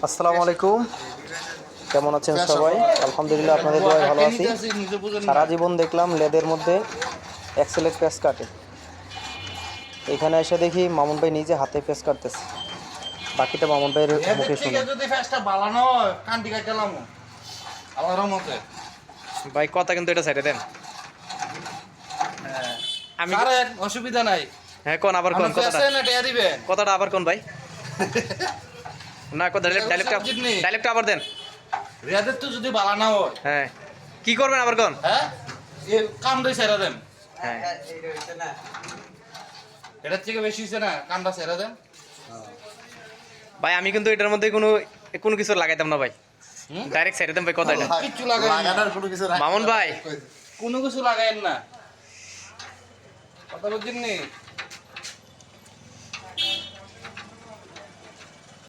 আসসালামু আলাইকুম, কেমন আছেন সবাই? আলহামদুলিল্লাহ, আপনাদের দোয়ায় ভালো আছি। সারা জীবন দেখলাম লেদের মধ্যে এক্সেলের পেস কাটে, এখানে এসে দেখি মামুন ভাই নিজে হাতে পেস কাটতেছে। বাকিটা মামুন ভাইয়ের মুখে শুনি। ভাই কথা কিন্তু এটা সাইডে দেন। আমি অসুবিধা নাই। হ্যাঁ, কোন আবার কোন কথাটা আবার কোন ভাই? না, কথা ডাইলেক্টটা আবার দেন। রেয়াদের তো যদি বালা না হয়, হ্যাঁ, কি করবেন আবার কোন? হ্যাঁ এ কামড়ে ছেড়ে দেন। হ্যাঁ, এটার থেকে বেশি হইছে না, কামটা ছেড়ে দেন। ভাই আমি কিন্তু এটার মধ্যে কোনো কোনো কিছু লাগাইতাম না ভাই, ডাইরেক্ট সাইডে দেন ভাই কথাটা। কিচ্ছু লাগানোর কোনো কিছু মামুন ভাই কোনো কিছু লাগাইন না, কথা বুঝছেন নি?